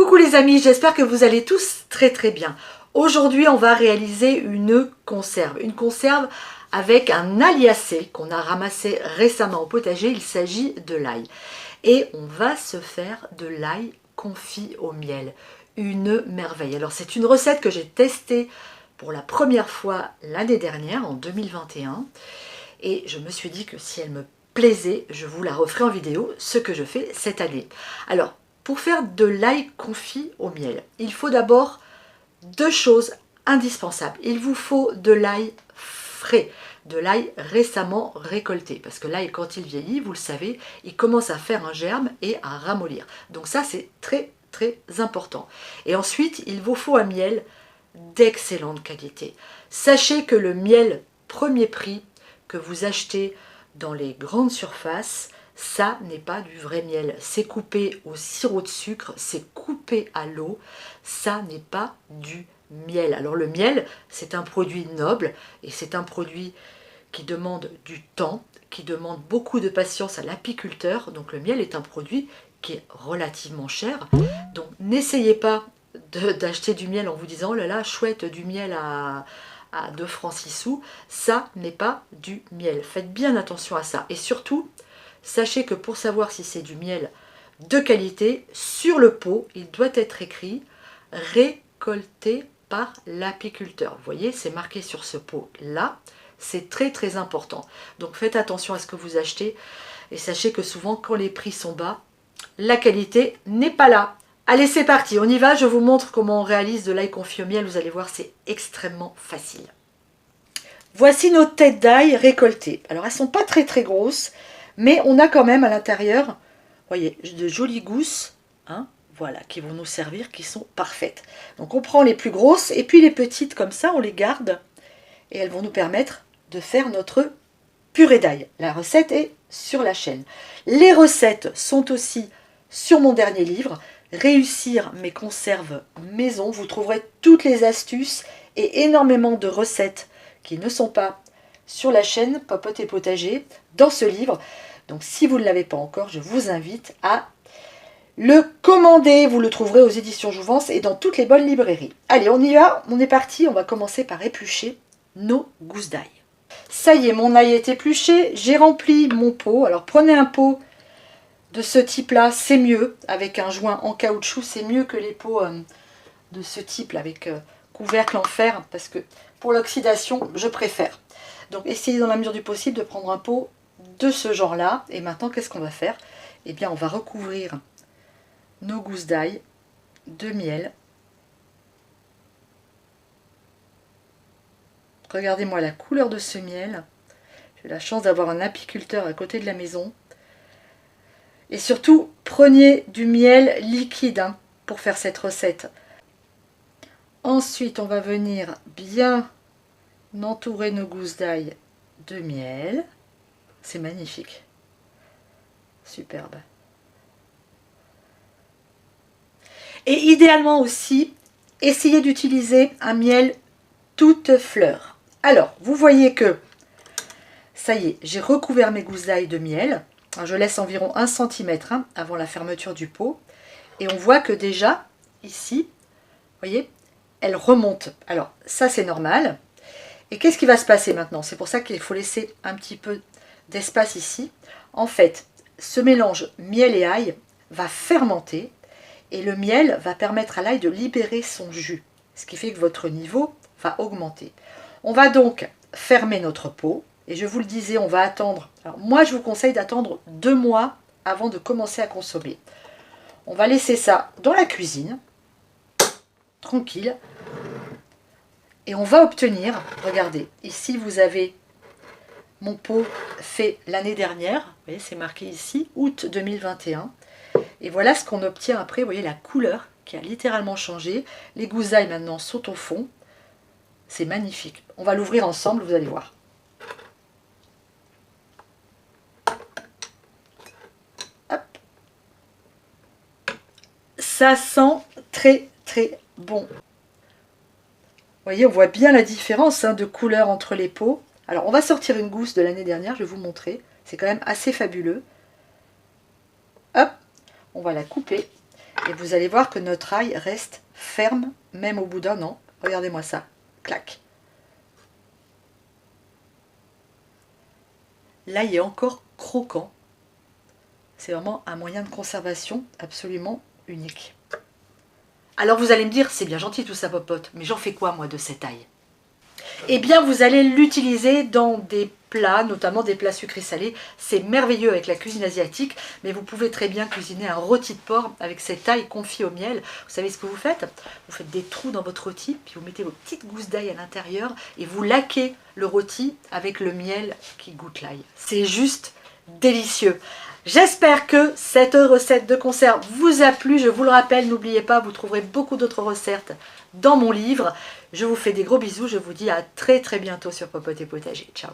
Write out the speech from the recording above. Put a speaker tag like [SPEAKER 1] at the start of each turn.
[SPEAKER 1] Coucou les amis, j'espère que vous allez tous très bien. Aujourd'hui, on va réaliser une conserve avec un aliacé qu'on a ramassé récemment au potager. Il s'agit de l'ail. Et on va se faire de l'ail confit au miel. Une merveille. Alors c'est une recette que j'ai testée pour la première fois l'année dernière, en 2021. Et je me suis dit que si elle me plaisait, je vous la referai en vidéo, ce que je fais cette année. Alors, pour faire de l'ail confit au miel, il faut d'abord deux choses indispensables. Il vous faut de l'ail frais, de l'ail récemment récolté. Parce que l'ail, quand il vieillit, vous le savez, il commence à faire un germe et à ramollir. Donc ça, c'est très important. Et ensuite, il vous faut un miel d'excellente qualité. Sachez que le miel premier prix que vous achetez dans les grandes surfaces, ça n'est pas du vrai miel. C'est coupé au sirop de sucre, c'est coupé à l'eau, ça n'est pas du miel. Alors le miel, c'est un produit noble et c'est un produit qui demande du temps, qui demande beaucoup de patience à l'apiculteur. Donc le miel est un produit qui est relativement cher. Donc n'essayez pas d'acheter du miel en vous disant « Oh là là, chouette, du miel à 2 francs 6 sous ». Ça n'est pas du miel. Faites bien attention à ça. Et surtout, sachez que pour savoir si c'est du miel de qualité, sur le pot, il doit être écrit « récolté par l'apiculteur ». Vous voyez, c'est marqué sur ce pot-là. C'est très important. Donc faites attention à ce que vous achetez. Et sachez que souvent, quand les prix sont bas, la qualité n'est pas là. Allez, c'est parti, on y va. Je vous montre comment on réalise de l'ail confit au miel. Vous allez voir, c'est extrêmement facile. Voici nos têtes d'ail récoltées. Alors, elles ne sont pas très grosses, mais on a quand même à l'intérieur, voyez, de jolies gousses, hein, voilà, qui vont nous servir, qui sont parfaites. Donc, on prend les plus grosses et puis les petites comme ça, on les garde et elles vont nous permettre de faire notre purée d'ail. La recette est sur la chaîne. Les recettes sont aussi sur mon dernier livre, Réussir mes conserves maison. Vous trouverez toutes les astuces et énormément de recettes qui ne sont pas sur la chaîne Popote et Potager dans ce livre. Donc si vous ne l'avez pas encore, je vous invite à le commander. Vous le trouverez aux éditions Jouvence et dans toutes les bonnes librairies. Allez, on y va, on est parti. On va commencer par éplucher nos gousses d'ail. Ça y est, mon ail est épluché, j'ai rempli mon pot. Alors prenez un pot de ce type-là, c'est mieux, avec un joint en caoutchouc, c'est mieux que les pots de ce type-là, avec couvercle en fer, parce que pour l'oxydation, je préfère. Donc essayez dans la mesure du possible de prendre un pot de ce genre-là. Et maintenant, qu'est-ce qu'on va faire? Eh bien, on va recouvrir nos gousses d'ail de miel. Regardez-moi la couleur de ce miel. J'ai la chance d'avoir un apiculteur à côté de la maison. Et surtout, prenez du miel liquide hein, pour faire cette recette. Ensuite, on va venir bien entourer nos gousses d'ail de miel. C'est magnifique. Superbe. Et idéalement aussi, essayez d'utiliser un miel toute fleur. Alors, vous voyez que, ça y est, j'ai recouvert mes gousses d'ail de miel. Alors, je laisse environ 1 cm hein, avant la fermeture du pot. Et on voit que déjà, ici, vous voyez, elle remonte. Alors, ça c'est normal. Et qu'est-ce qui va se passer maintenant? C'est pour ça qu'il faut laisser un petit peu d'espace ici. En fait, ce mélange miel et ail va fermenter. Et le miel va permettre à l'ail de libérer son jus. Ce qui fait que votre niveau va augmenter. On va donc fermer notre pot. Et je vous le disais, on va attendre. Alors moi, je vous conseille d'attendre 2 mois avant de commencer à consommer. On va laisser ça dans la cuisine, tranquille. Et on va obtenir, regardez, ici vous avez mon pot fait l'année dernière. Vous voyez, c'est marqué ici, août 2021. Et voilà ce qu'on obtient après. Vous voyez la couleur qui a littéralement changé. Les gousses d'ail maintenant sont au fond. C'est magnifique. On va l'ouvrir ensemble, vous allez voir. Ça sent très bon. Vous voyez, on voit bien la différence hein, de couleur entre les pots. Alors, on va sortir une gousse de l'année dernière, je vais vous montrer. C'est quand même assez fabuleux. Hop, on va la couper. Et vous allez voir que notre ail reste ferme, même au bout d'un an. Regardez-moi ça, clac. L'ail est encore croquant. C'est vraiment un moyen de conservation absolument unique. Alors vous allez me dire, c'est bien gentil tout ça, popote, mais j'en fais quoi moi de cet ail? Eh bien vous allez l'utiliser dans des plats, notamment des plats sucrés salés. C'est merveilleux avec la cuisine asiatique, mais vous pouvez très bien cuisiner un rôti de porc avec cet ail confit au miel. Vous savez ce que vous faites? Vous faites des trous dans votre rôti, puis vous mettez vos petites gousses d'ail à l'intérieur et vous laquez le rôti avec le miel qui goûte l'ail. C'est juste délicieux. J'espère que cette recette de conserve vous a plu. Je vous le rappelle, n'oubliez pas, vous trouverez beaucoup d'autres recettes dans mon livre. Je vous fais des gros bisous. Je vous dis à très bientôt sur Popote et Potager. Ciao!